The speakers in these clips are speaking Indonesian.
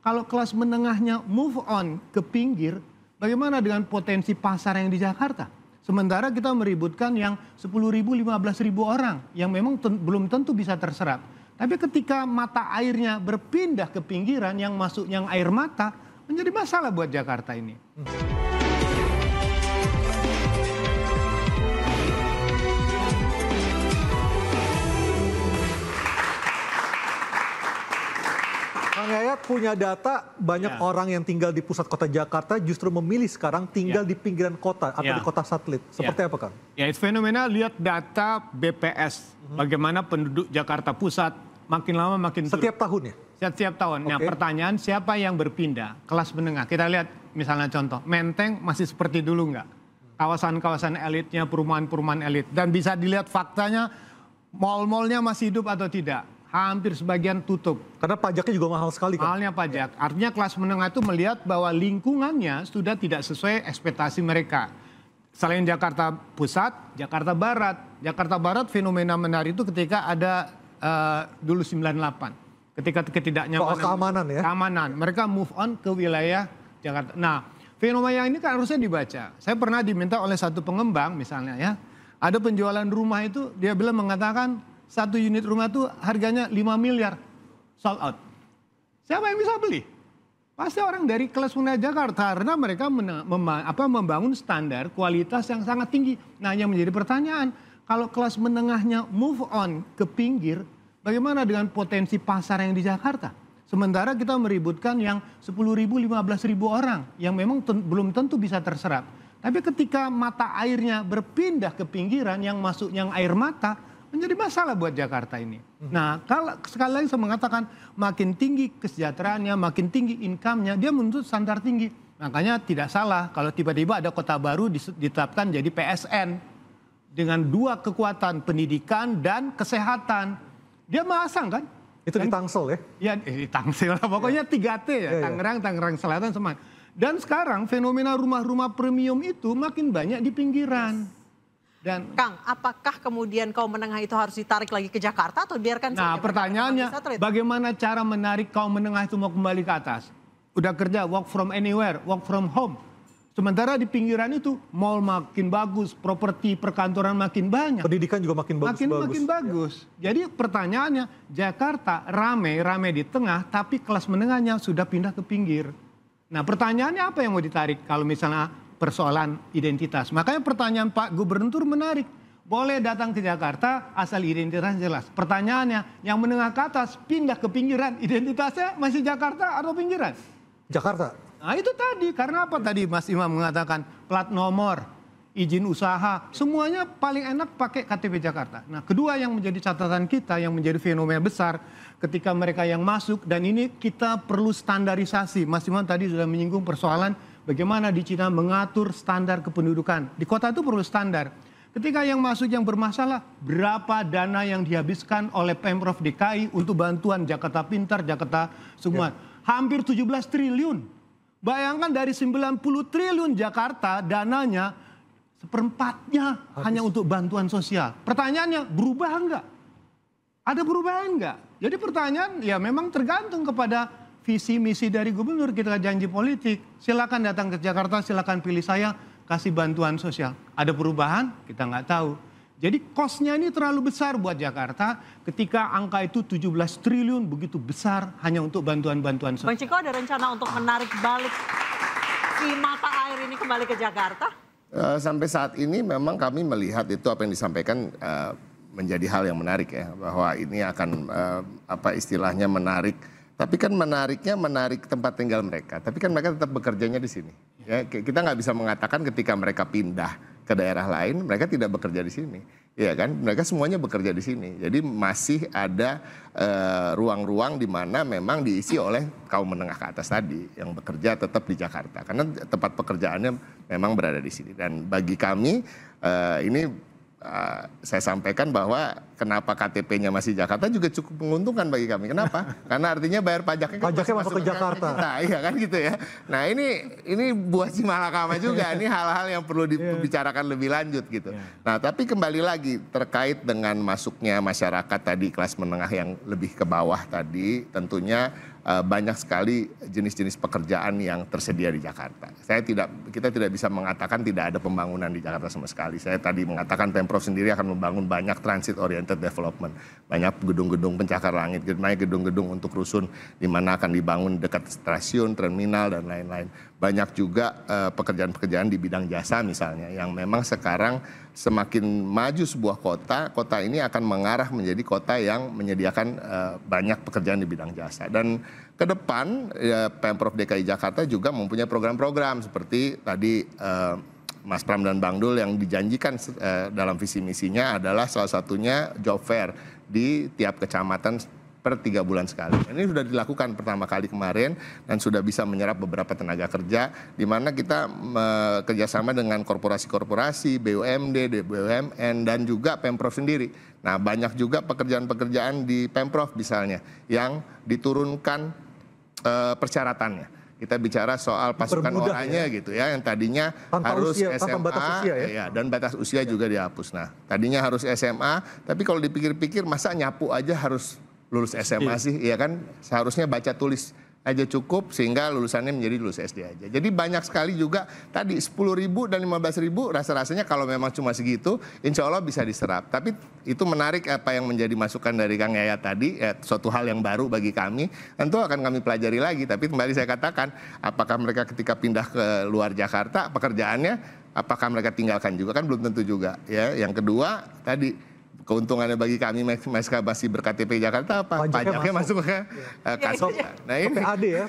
kalau kelas menengahnya move on ke pinggir, bagaimana dengan potensi pasar yang di Jakarta? Sementara kita meributkan yang 10.000, 15.000 orang yang memang belum tentu bisa terserap. Tapi ketika mata airnya berpindah ke pinggiran yang masuk yang air mata, menjadi masalah buat Jakarta ini. Kang Yayat punya data banyak orang yang tinggal di pusat kota Jakarta justru memilih sekarang tinggal di pinggiran kota atau di kota satelit. Seperti apa, Kang? Ya, itu fenomena. Lihat data BPS. Bagaimana penduduk Jakarta Pusat makin lama makin turun. Setiap tahun ya? Setiap tahun. Nah, pertanyaan siapa yang berpindah? Kelas menengah. Kita lihat misalnya contoh, Menteng masih seperti dulu nggak? Kawasan-kawasan elitnya, perumahan-perumahan elit. Dan bisa dilihat faktanya, mal-malnya masih hidup atau tidak. Hampir sebagian tutup. Karena pajaknya juga mahal sekali, kan? Mahalnya pajak. Artinya kelas menengah itu melihat bahwa lingkungannya sudah tidak sesuai ekspektasi mereka. Selain Jakarta Pusat, Jakarta Barat. Jakarta Barat fenomena menarik itu ketika ada dulu 98. Ketika ketidaknyamanan. Soal keamanan ya? Keamanan. Mereka move on ke wilayah Jakarta. Nah, fenomena ini kan harusnya dibaca. Saya pernah diminta oleh satu pengembang misalnya ya. Ada penjualan rumah itu, dia bilang mengatakan satu unit rumah itu harganya 5 miliar. Sold out. Siapa yang bisa beli? Pasti orang dari kelas menengah Jakarta. Karena mereka membangun standar kualitas yang sangat tinggi. Nah, yang menjadi pertanyaan, kalau kelas menengahnya move on ke pinggir, bagaimana dengan potensi pasar yang di Jakarta? Sementara kita meributkan yang 10.000, 15.000 orang yang memang belum tentu bisa terserap. Tapi ketika mata airnya berpindah ke pinggiran yang masuk yang air mata, menjadi masalah buat Jakarta ini. Nah, kalau sekali lagi saya mengatakan makin tinggi kesejahteraannya, makin tinggi income-nya, dia menuntut standar tinggi. Makanya tidak salah kalau tiba-tiba ada kota baru ditetapkan jadi PSN dengan dua kekuatan pendidikan dan kesehatan. Dia masang kan? Itu di Tangsel ya? Ya di Tangsel, pokoknya 3T ya, Tangerang, Tangerang Selatan, Semarang. Dan sekarang fenomena rumah-rumah premium itu makin banyak di pinggiran. Dan Kang, apakah kemudian kaum menengah itu harus ditarik lagi ke Jakarta atau biarkan saja? Nah, pertanyaannya bagaimana cara menarik kaum menengah itu mau kembali ke atas? Udah kerja work from anywhere, work from home. Sementara di pinggiran itu mall makin bagus, properti perkantoran makin banyak. Pendidikan juga makin bagus. Makin bagus. Jadi pertanyaannya, Jakarta rame di tengah, tapi kelas menengahnya sudah pindah ke pinggir. Nah, pertanyaannya apa yang mau ditarik kalau misalnya persoalan identitas? Makanya pertanyaan Pak Gubernur menarik. Boleh datang ke Jakarta asal identitasnya jelas. Pertanyaannya, yang menengah ke atas pindah ke pinggiran, identitasnya masih Jakarta atau pinggiran? Jakarta. Nah itu tadi, karena apa tadi Mas Imam mengatakan plat nomor, izin usaha, semuanya paling enak pakai KTP Jakarta. Nah, kedua yang menjadi catatan kita, yang menjadi fenomena besar ketika mereka yang masuk, dan ini kita perlu standarisasi. Mas Imam tadi sudah menyinggung persoalan bagaimana di Cina mengatur standar kependudukan. Di kota itu perlu standar. Ketika yang masuk yang bermasalah, berapa dana yang dihabiskan oleh Pemprov DKI untuk bantuan Jakarta Pintar, Jakarta semua. Hampir 17 triliun. Bayangkan dari 90 triliun Jakarta dananya seperempatnya hanya untuk bantuan sosial. Pertanyaannya berubah enggak? Ada perubahan enggak? Jadi pertanyaan ya memang tergantung kepada visi misi dari gubernur. Kita janji politik, silakan datang ke Jakarta, silakan pilih saya, kasih bantuan sosial. Ada perubahan? Kita nggak tahu. Jadi cost-nya ini terlalu besar buat Jakarta ketika angka itu 17 triliun begitu besar hanya untuk bantuan-bantuan sosial. Bang Ciko ada rencana untuk menarik balik si mata air ini kembali ke Jakarta? Sampai saat ini memang kami melihat itu apa yang disampaikan menjadi hal yang menarik ya. Bahwa ini akan apa istilahnya menarik. Tapi kan menariknya menarik tempat tinggal mereka. Tapi kan mereka tetap bekerjanya di sini. Ya, kita nggak bisa mengatakan ketika mereka pindah ke daerah lain, mereka tidak bekerja di sini, ya kan? Mereka semuanya bekerja di sini. Jadi masih ada ruang-ruang di mana memang diisi oleh kaum menengah ke atas tadi yang bekerja tetap di Jakarta, karena tempat pekerjaannya memang berada di sini. Dan bagi kami ini saya sampaikan bahwa kenapa KTP-nya masih Jakarta juga cukup menguntungkan bagi kami. Kenapa? Karena artinya bayar pajaknya masuk ke Jakarta. Nah, iya kan gitu ya. Nah ini buah si malakama juga. Ini hal-hal yang perlu dibicarakan lebih lanjut gitu. Nah tapi kembali lagi terkait dengan masuknya masyarakat tadi kelas menengah yang lebih ke bawah tadi, tentunya banyak sekali jenis-jenis pekerjaan yang tersedia di Jakarta. Kita tidak bisa mengatakan tidak ada pembangunan di Jakarta sama sekali. Saya tadi mengatakan Pemprov sendiri akan membangun banyak transit oriented development, banyak gedung-gedung pencakar langit, banyak gedung-gedung untuk rusun di mana akan dibangun dekat stasiun, terminal dan lain-lain. Banyak juga pekerjaan-pekerjaan di bidang jasa misalnya yang memang sekarang semakin maju sebuah kota ini akan mengarah menjadi kota yang menyediakan banyak pekerjaan di bidang jasa. Dan ke depan Pemprov DKI Jakarta juga mempunyai program-program seperti tadi Mas Pram dan Bang Dul yang dijanjikan dalam visi misinya adalah salah satunya job fair di tiap kecamatan per 3 bulan sekali. Ini sudah dilakukan pertama kali kemarin dan sudah bisa menyerap beberapa tenaga kerja di mana kita kerjasama dengan korporasi-korporasi, BUMD, BUMN dan juga Pemprov sendiri. Nah banyak juga pekerjaan-pekerjaan di Pemprov misalnya yang diturunkan persyaratannya. Kita bicara soal pasukan orangnya gitu ya, yang tadinya harus SMA dan batas usia juga dihapus. Nah tadinya harus SMA, tapi kalau dipikir-pikir masa nyapu aja harus lulus SMA sih, ya kan seharusnya baca tulis aja cukup sehingga lulusannya menjadi lulus SD aja. Jadi banyak sekali juga tadi 10.000 dan 15.000 rasa-rasanya kalau memang cuma segitu insya Allah bisa diserap. Tapi itu menarik apa yang menjadi masukan dari Kang Yayat tadi, suatu hal yang baru bagi kami. Tentu akan kami pelajari lagi, tapi kembali saya katakan apakah mereka ketika pindah ke luar Jakarta pekerjaannya apakah mereka tinggalkan juga kan belum tentu juga ya. Yang kedua tadi keuntungannya bagi kami masih berKTP Jakarta apa? Pajaknya masuk ke kasop. Nah ini PAD ya.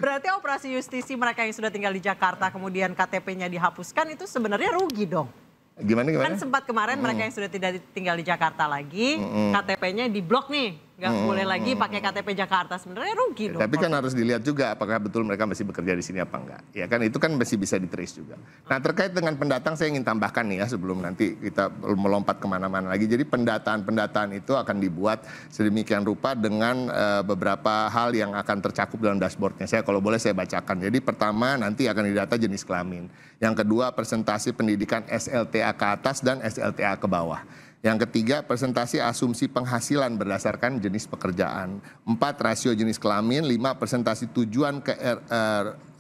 Berarti operasi justisi mereka yang sudah tinggal di Jakarta kemudian KTP-nya dihapuskan itu sebenarnya rugi dong. Gimana? Kan sempat kemarin mereka yang sudah tidak tinggal di Jakarta lagi, KTP-nya diblok nih, nggak boleh lagi pakai KTP Jakarta, sebenarnya rugi dong. Tapi kan harus dilihat juga apakah betul mereka masih bekerja di sini apa enggak. Ya kan itu kan masih bisa di-trace juga. Nah terkait dengan pendatang saya ingin tambahkan nih ya sebelum nanti kita melompat kemana-mana lagi. Jadi pendataan itu akan dibuat sedemikian rupa dengan beberapa hal yang akan tercakup dalam dashboardnya. Kalau boleh saya bacakan. Jadi pertama nanti akan didata jenis kelamin. Yang kedua presentasi pendidikan SLTA ke atas dan SLTA ke bawah. Yang ketiga, presentasi asumsi penghasilan berdasarkan jenis pekerjaan. 4, rasio jenis kelamin. 5, presentasi tujuan ke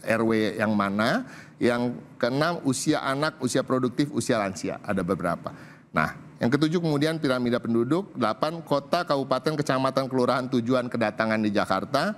RW yang mana. Yang keenam, usia anak, usia produktif, usia lansia. Ada beberapa. Nah, yang ketujuh kemudian piramida penduduk. 8, kota, kabupaten, kecamatan, kelurahan tujuan kedatangan di Jakarta.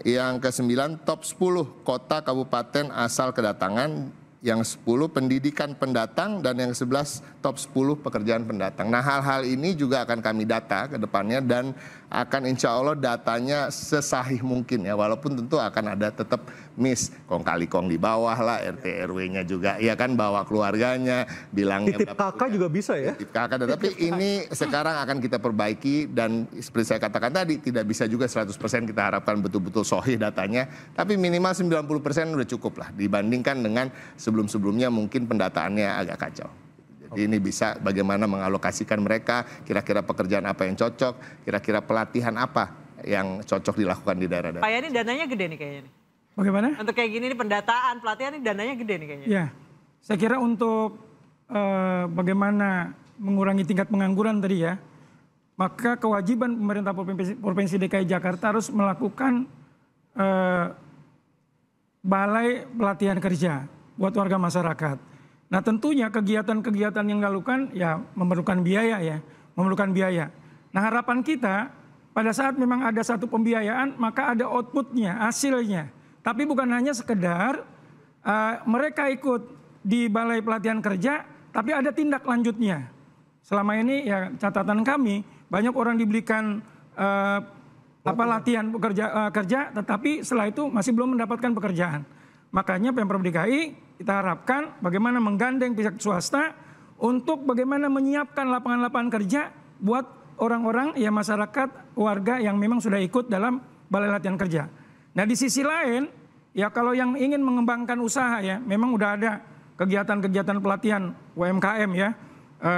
Yang ke-9, top 10 kota, kabupaten asal kedatangan. Yang 10 pendidikan pendatang dan yang 11 top 10 pekerjaan pendatang. Nah hal-hal ini juga akan kami data ke depannya dan akan insya Allah datanya sesahih mungkin ya. Walaupun tentu akan ada tetap miss, kong kali kong di bawah lah, RT RW-nya juga ya kan bawa keluarganya, bilangnya titip kakak juga bisa ya. Titip kakak, tapi ini sekarang akan kita perbaiki dan seperti saya katakan tadi tidak bisa juga 100% kita harapkan betul-betul sahih datanya, tapi minimal 90% udah cukup lah dibandingkan dengan sebelum-sebelumnya mungkin pendataannya agak kacau. Jadi ini bisa bagaimana mengalokasikan mereka, kira-kira pekerjaan apa yang cocok, kira-kira pelatihan apa yang cocok dilakukan di daerah-daerah. Pak Yani dananya gede nih kayaknya nih. Bagaimana? Untuk kayak gini nih pendataan, pelatihan ini dananya gede nih kayaknya. Ya, saya kira untuk bagaimana mengurangi tingkat pengangguran tadi ya, maka kewajiban pemerintah Provinsi DKI Jakarta harus melakukan balai pelatihan kerja buat warga masyarakat. Nah tentunya kegiatan-kegiatan yang dilakukan ya memerlukan biaya ya, memerlukan biaya. Nah harapan kita pada saat memang ada satu pembiayaan maka ada outputnya, hasilnya. Tapi bukan hanya sekedar mereka ikut di balai pelatihan kerja, tapi ada tindak lanjutnya. Selama ini ya catatan kami banyak orang diberikan latihan kerja, tetapi setelah itu masih belum mendapatkan pekerjaan. Makanya Pemprov DKI kita harapkan bagaimana menggandeng pihak swasta untuk bagaimana menyiapkan lapangan-lapangan kerja buat orang-orang ya masyarakat warga yang memang sudah ikut dalam balai latihan kerja. Nah di sisi lain ya kalau yang ingin mengembangkan usaha ya memang udah ada kegiatan-kegiatan pelatihan UMKM ya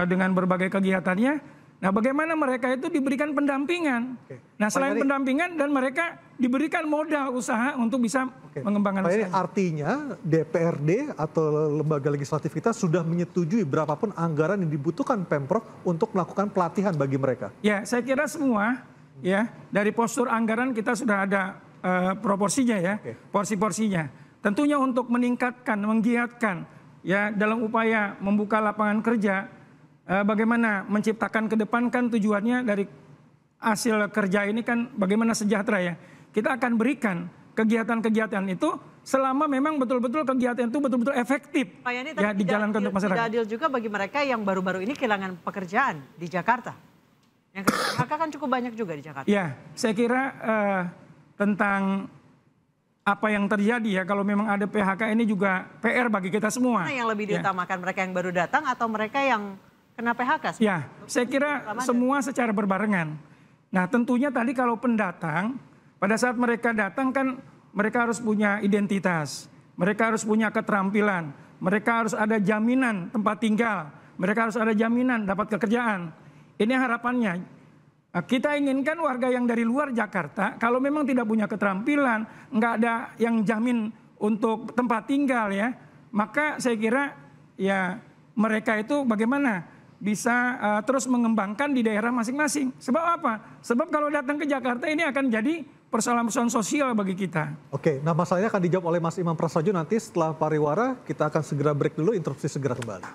dengan berbagai kegiatannya. Nah bagaimana mereka itu diberikan pendampingan. Nah selain pendampingan dan mereka diberikan modal usaha untuk bisa mengembangkan usaha. Artinya DPRD atau lembaga legislatif kita sudah menyetujui berapapun anggaran yang dibutuhkan Pemprov untuk melakukan pelatihan bagi mereka. Ya saya kira semua ya dari postur anggaran kita sudah ada proporsinya ya, porsi-porsinya. Tentunya untuk meningkatkan, menggiatkan ya dalam upaya membuka lapangan kerja, bagaimana menciptakan ke depan kan tujuannya dari hasil kerja ini kan bagaimana sejahtera ya. Kita akan berikan kegiatan-kegiatan itu selama memang betul-betul kegiatan itu betul-betul efektif ya dijalankan untuk masyarakat. Tidak adil juga bagi mereka yang baru-baru ini kehilangan pekerjaan di Jakarta. Yang PHK kan cukup banyak juga di Jakarta. Ya, saya kira tentang apa yang terjadi ya kalau memang ada PHK ini juga PR bagi kita semua. Mana yang lebih diutamakan, mereka yang baru datang atau mereka yang kena PHK? Ya, saya kira semua secara berbarengan. Nah tentunya tadi kalau pendatang, pada saat mereka datang kan mereka harus punya identitas, mereka harus punya keterampilan, mereka harus ada jaminan tempat tinggal, mereka harus ada jaminan dapat pekerjaan. Ini harapannya. Kita inginkan warga yang dari luar Jakarta, kalau memang tidak punya keterampilan, nggak ada yang jamin untuk tempat tinggal ya, maka saya kira ya mereka itu bagaimana bisa terus mengembangkan di daerah masing-masing. Sebab apa? Sebab kalau datang ke Jakarta ini akan jadi persoalan-persoalan sosial bagi kita. Oke, nah masalahnya akan dijawab oleh Mas Imam Prasojo nanti setelah pariwara. Kita akan segera break dulu, interupsi segera kembali.